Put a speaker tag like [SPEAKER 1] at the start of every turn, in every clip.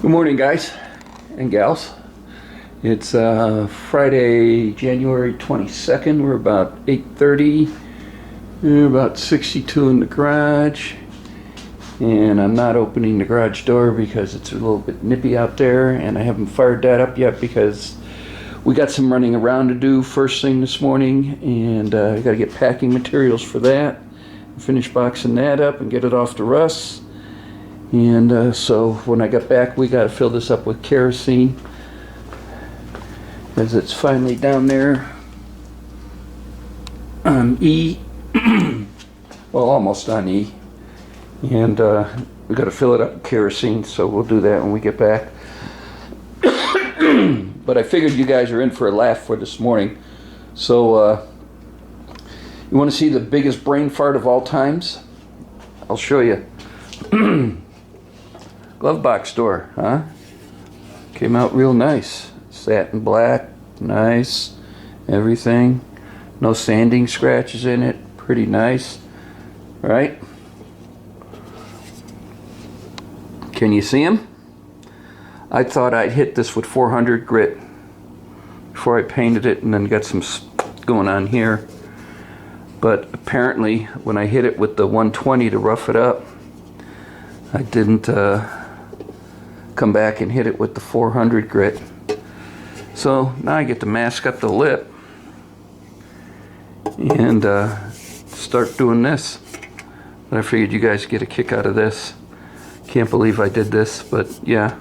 [SPEAKER 1] Good morning, guys and gals. It's Friday, January 22nd. We're about 8:30. We're about 62 in the garage. And I'm not opening the garage door because it's a little bit nippy out there, and I haven't fired that up yet because we got some running around to do first thing this morning, and I got to get packing materials for that, finish boxing that up and get it off to Russ. And so when I got back, we got to fill this up with kerosene as it's finally down there on E. Well, almost on E. And we got to fill it up with kerosene, so we'll do that when we get back. But I figured you guys are in for a laugh for this morning. So you want to see the biggest brain fart of all times? I'll show you. Glove box store, huh? Came out real nice. Satin black, nice, everything. No sanding scratches in it. Pretty nice, right? Can you see them? I thought I'd hit this with 400 grit before I painted it, and then got some going on here. But apparently, when I hit it with the 120 to rough it up, I didn't come back and hit it with the 400 grit. So now I get to mask up the lip and start doing this. But I figured you guys get a kick out of this. Can't believe I did this, but yeah.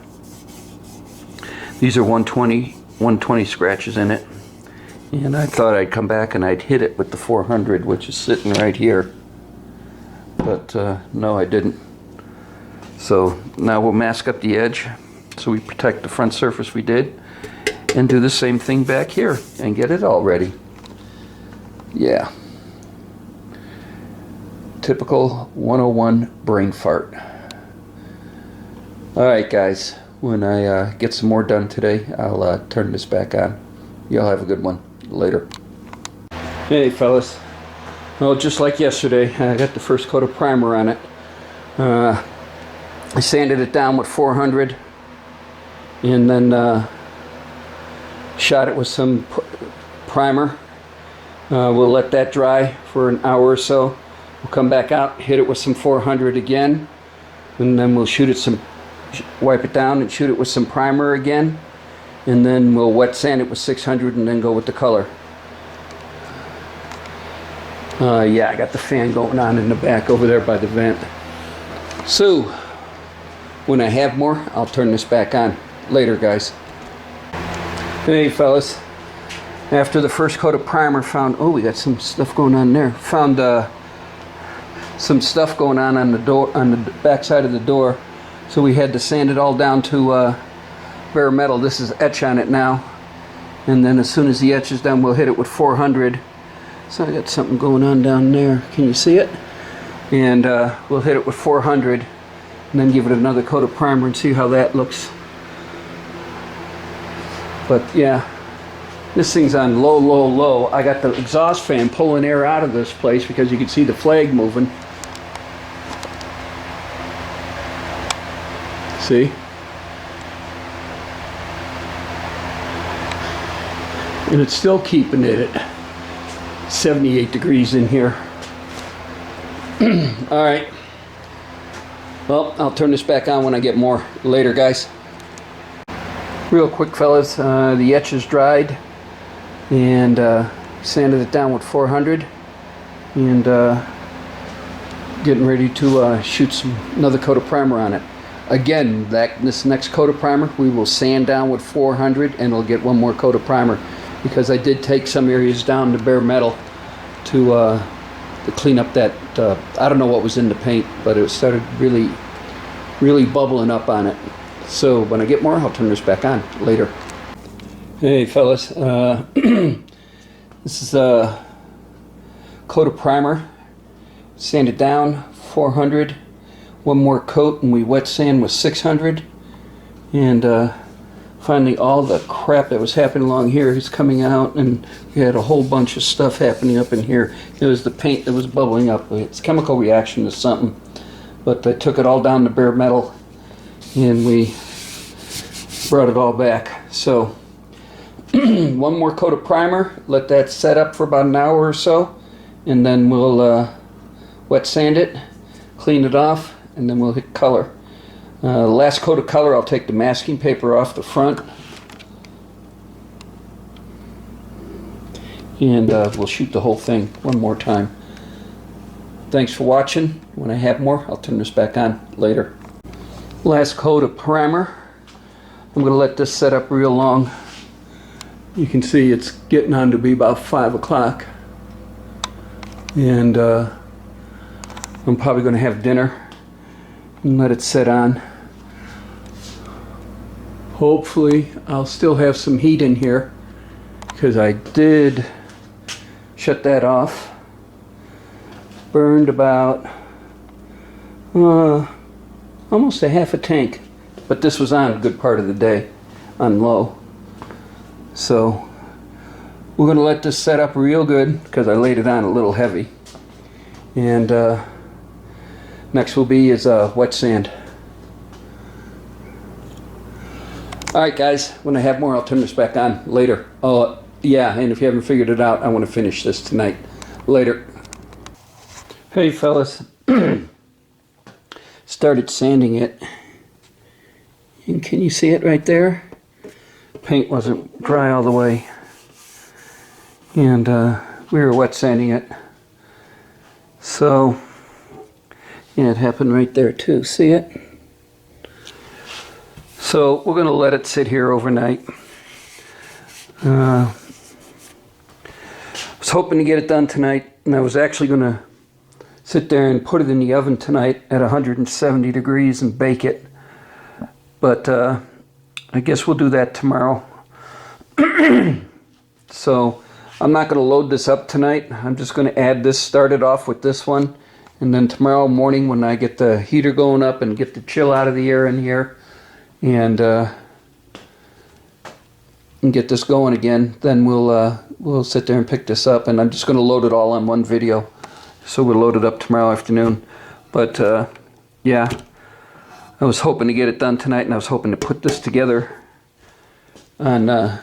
[SPEAKER 1] These are 120 scratches in it. And I thought I'd come back and I'd hit it with the 400, which is sitting right here. But no, I didn't. So now we'll mask up the edge so we protect the front surface we did, and do the same thing back here and get it all ready. Yeah. Typical 101 brain fart. Alright guys, when I get some more done today, I'll turn this back on. Y'all have a good one. Later. Hey fellas. Well, just like yesterday, I got the first coat of primer on it. I sanded it down with 400 and then shot it with some primer. We'll let that dry for an hour or so. We'll come back out, hit it with some 400 again, and then we'll wipe it down and shoot it with some primer again, and then we'll wet sand it with 600 and then go with the color. Yeah, I got the fan going on in the back over there by the vent. So when I have more, I'll turn this back on. Later, guys. Hey, fellas. After the first coat of primer, oh, we got some stuff going on there. Found some stuff going on the door, on the back side of the door. So we had to sand it all down to bare metal. This is etch on it now. And then as soon as the etch is done, we'll hit it with 400. So I got something going on down there. Can you see it? And we'll hit it with 400. And then give it another coat of primer and see how that looks. But yeah, this thing's on low, low, low. I got the exhaust fan pulling air out of this place because you can see the flag moving. See? And it's still keeping it at 78 degrees in here. All right. Well, I'll turn this back on when I get more. Later, guys. Real quick, fellas, the etch is dried, and sanded it down with 400, and getting ready to shoot another coat of primer on it. Again, this next coat of primer, we will sand down with 400, and we'll get one more coat of primer, because I did take some areas down to bare metal to clean up that, I don't know what was in the paint, but it started really, really bubbling up on it. So when I get more, I'll turn this back on. Later. Hey fellas, this is a coat of primer. Sand it down, 400. One more coat and we wet sand with 600. And finally all the crap that was happening along here is coming out, and we had a whole bunch of stuff happening up in here. It was the paint that was bubbling up. It's a chemical reaction to something. But I took it all down to bare metal, and we brought it all back. So one more coat of primer, let that set up for about an hour or so, and then we'll wet sand it, clean it off, and then we'll hit color. Last coat of color, I'll take the masking paper off the front, and we'll shoot the whole thing one more time. Thanks for watching. When I have more, I'll turn this back on later. Last coat of primer. I'm going to let this set up real long. You can see it's getting on to be about 5 o'clock. And I'm probably going to have dinner and let it set on. Hopefully I'll still have some heat in here, because I did shut that off. Burned about almost a half a tank, but this was on a good part of the day on low. So we're going to let this set up real good, because I laid it on a little heavy. And next will be is wet sand. Alright guys, when I have more, I'll turn this back on later. Oh yeah, and if you haven't figured it out, I want to finish this tonight. Later. Hey fellas, started sanding it, and can you see it right there? Paint wasn't dry all the way, and we were wet sanding it. So yeah, it happened right there too, see it? So we're going to let it sit here overnight. I was hoping to get it done tonight, and I was actually going to sit there and put it in the oven tonight at 170 degrees and bake it. But I guess we'll do that tomorrow. So I'm not going to load this up tonight. I'm just going to add this, start it off with this one. And then tomorrow morning, when I get the heater going up and get the chill out of the air in here, and get this going again, then we'll sit there and pick this up. And I'm just going to load it all on one video. So we'll load it up tomorrow afternoon. But yeah, I was hoping to get it done tonight, and I was hoping to put this together on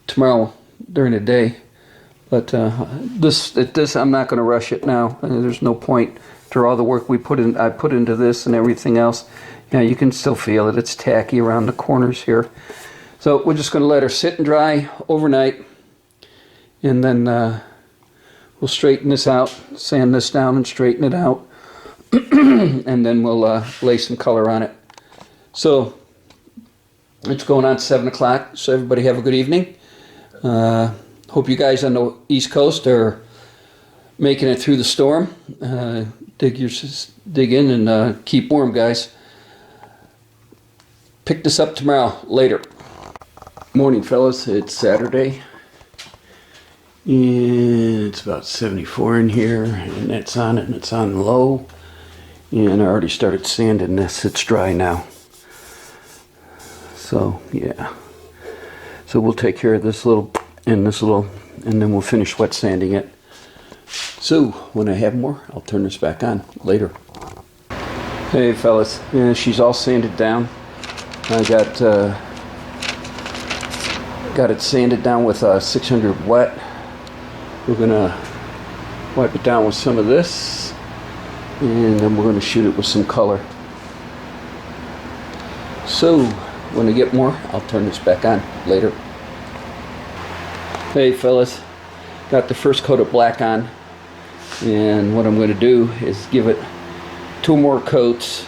[SPEAKER 1] tomorrow during the day. But this I'm not going to rush it now. There's no point. After all the work I put into this and everything else, yeah, you can still feel it. It's tacky around the corners here. So we're just going to let her sit and dry overnight, and then we'll straighten this out, sand this down and straighten it out, and then we'll lay some color on it. So it's going on 7 o'clock, so everybody have a good evening. Hope you guys on the East Coast are making it through the storm. Dig in and keep warm, guys. Pick this up tomorrow, later. Morning, fellas. It's Saturday. And it's about 74 in here, and that's on it, and it's on low. And I already started sanding this. It's dry now. So, yeah. So we'll take care of this little, and then we'll finish wet sanding it. So, when I have more, I'll turn this back on later. Hey, fellas. Yeah, she's all sanded down. I got it sanded down with 600 wet. We're gonna wipe it down with some of this, and then we're gonna shoot it with some color. So when I get more, I'll turn this back on later. Hey fellas, got the first coat of black on, and what I'm going to do is give it 2 more coats,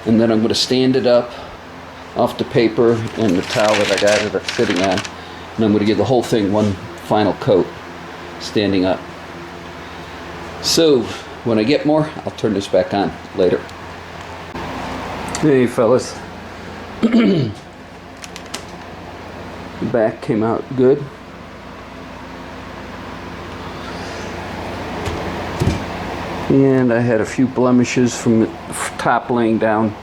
[SPEAKER 1] and then I'm going to stand it up off the paper and the towel that I got it sitting on, and I'm going to give the whole thing one final coat standing up. So when I get more, I'll turn this back on later. Hey fellas, the back came out good. And I had a few blemishes from the top laying down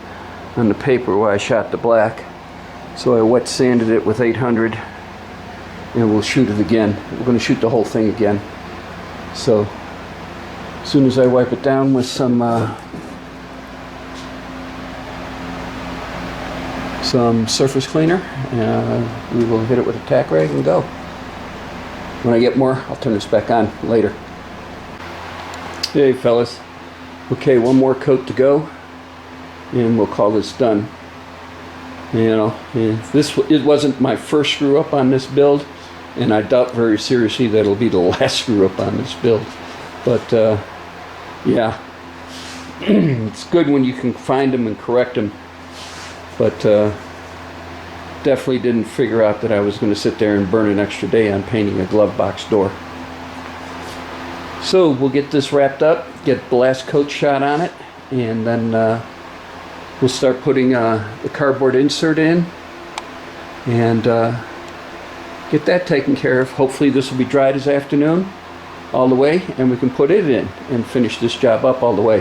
[SPEAKER 1] on the paper where I shot the black. So I wet sanded it with 800, and we'll shoot it again. We're going to shoot the whole thing again. So as soon as I wipe it down with some some surface cleaner. We will hit it with a tack rag and go. When I get more, I'll turn this back on later. Hey fellas, okay, one more coat to go and we'll call this done. You know, it wasn't my first screw up on this build, and I doubt very seriously that it'll be the last screw up on this build. But yeah, it's good when you can find them and correct them. But definitely didn't figure out that I was going to sit there and burn an extra day on painting a glove box door. So we'll get this wrapped up, get the last coat shot on it, and then we'll start putting the cardboard insert in and get that taken care of. Hopefully this will be dry this afternoon all the way, and we can put it in and finish this job up all the way.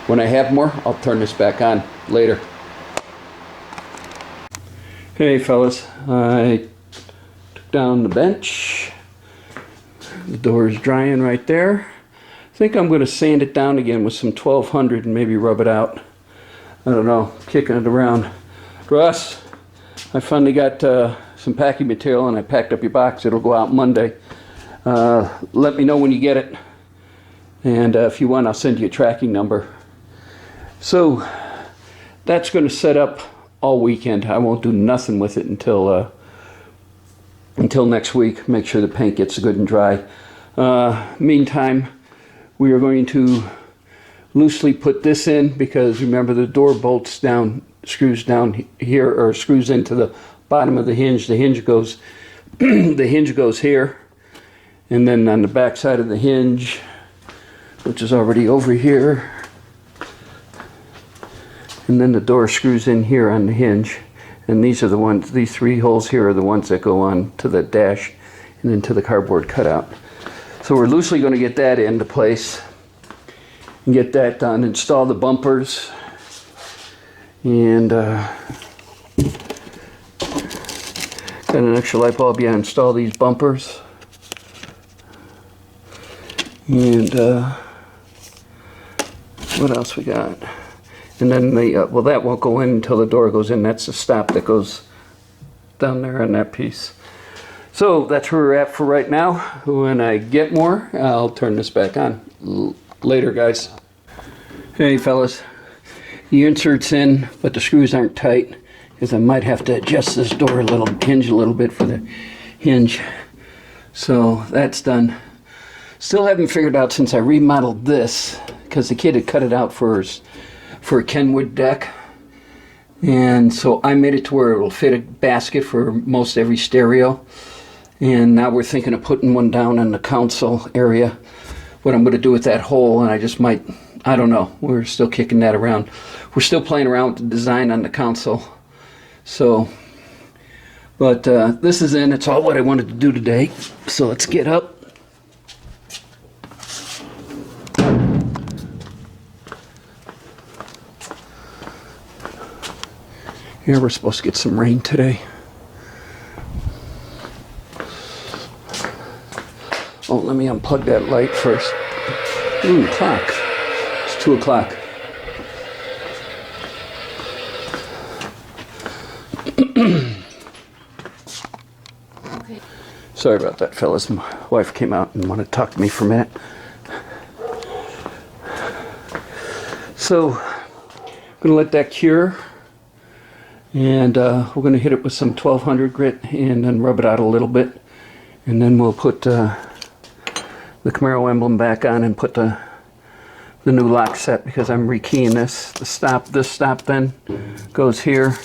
[SPEAKER 1] When I have more, I'll turn this back on later. Hey fellas, I took down the bench. The door is drying right there. I think I'm going to sand it down again with some 1200 and maybe rub it out. I don't know, kicking it around. Russ, I finally got some packing material and I packed up your box. It'll go out Monday. Let me know when you get it. And if you want, I'll send you a tracking number. So that's going to set up all weekend. I won't do nothing with it until next week. Make sure the paint gets good and dry. Meantime, we are going to loosely put this in, because remember the door bolts down, screws down here, or screws into the bottom of the hinge. The hinge goes the hinge goes here, and then on the back side of the hinge, which is already over here, and then the door screws in here on the hinge. And these are the ones, these three holes here are the ones that go on to the dash and into the cardboard cutout. So we're loosely going to get that into place and get that done. Install the bumpers, and got an extra light bulb. Yeah, install these bumpers, and what else we got? And then the well, that won't go in until the door goes in. That's the stop that goes down there on that piece. So that's where we're at for right now. When I get more, I'll turn this back on later, guys. Hey fellas, the insert's in, but the screws aren't tight, because I might have to adjust this door hinge a little bit for the hinge. So that's done. Still haven't figured out, since I remodeled this, because the kid had cut it out for a Kenwood deck, and so I made it to where it'll fit a basket for most every stereo. And now we're thinking of putting one down in the console area. What I'm going to do with that hole, and I just might, I don't know, we're still kicking that around. We're still playing around with the design on the console. So, but this is in. It's all what I wanted to do today. So let's get up. Here, we're supposed to get some rain today. Oh, let me unplug that light first. Ooh, clock. It's 2 o'clock.
[SPEAKER 2] Okay.
[SPEAKER 1] Sorry about that, fellas. My wife came out and wanted to talk to me for a minute. So, I'm going to let that cure. And we're going to hit it with some 1200 grit and then rub it out a little bit. And then we'll put the Camaro emblem back on and put the new lock set, because I'm rekeying this. This stop then goes here.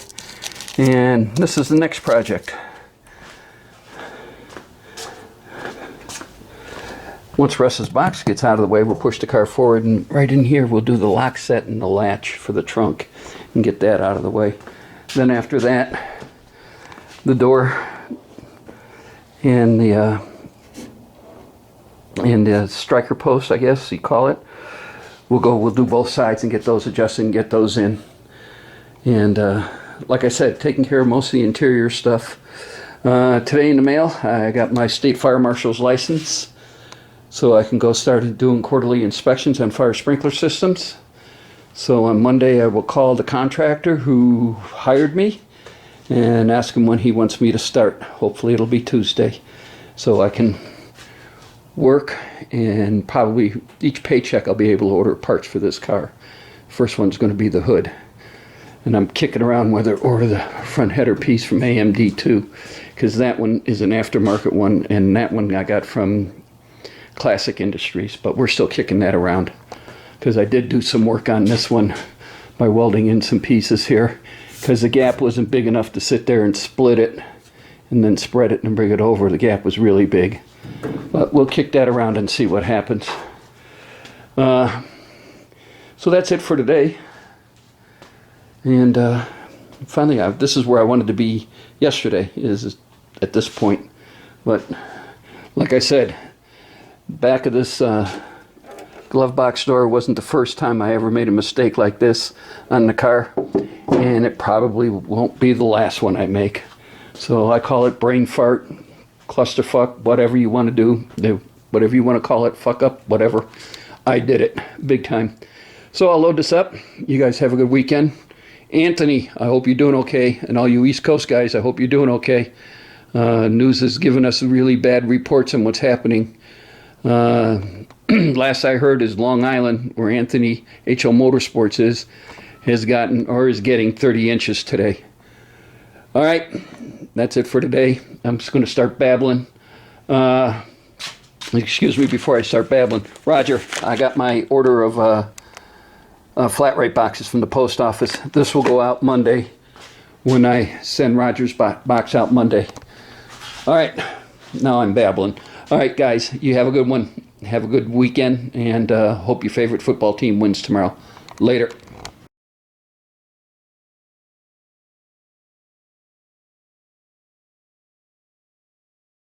[SPEAKER 1] And this is the next project. Once Russ's box gets out of the way, we'll push the car forward, and right in here we'll do the lock set and the latch for the trunk and get that out of the way. Then after that, the door and the striker post, I guess you call it, we'll do both sides and get those adjusted and get those in. And like I said, taking care of most of the interior stuff. Today in the mail, I got my state fire marshal's license, so I can go start doing quarterly inspections on fire sprinkler systems. So on Monday I will call the contractor who hired me and ask him when he wants me to start. Hopefully it'll be Tuesday, so I can work, and probably each paycheck I'll be able to order parts for this car. First one's going to be the hood, and I'm kicking around whether to order the front header piece from AMD too, because that one is an aftermarket one, and that one I got from Classic Industries, but we're still kicking that around because I did do some work on this one by welding in some pieces here, because the gap wasn't big enough to sit there and split it and then spread it and bring it over. The gap was really big, but we'll kick that around and see what happens. So that's it for today, and finally this is where I wanted to be yesterday, is at this point, but like I said, back of this glove box door wasn't the first time I ever made a mistake like this on the car, and it probably won't be the last one I make. So I call it brain fart, clusterfuck, whatever you want to do, whatever you want to call it, fuck up, whatever. I did it big time. So I'll load this up. You guys have a good weekend. Anthony, I hope you're doing okay, and all you East Coast guys, I hope you're doing okay. News has given us really bad reports on what's happening. Last I heard is Long Island, where Anthony HO Motorsports is, has gotten or is getting 30 inches today. All right, that's it for today. I'm just going to start babbling. Excuse me before I start babbling. Roger, I got my order of flat rate boxes from the post office. This will go out Monday when I send Roger's box out Monday. All right, now I'm babbling. All right, guys, you have a good one. Have a good weekend, and hope your favorite football team wins tomorrow. Later.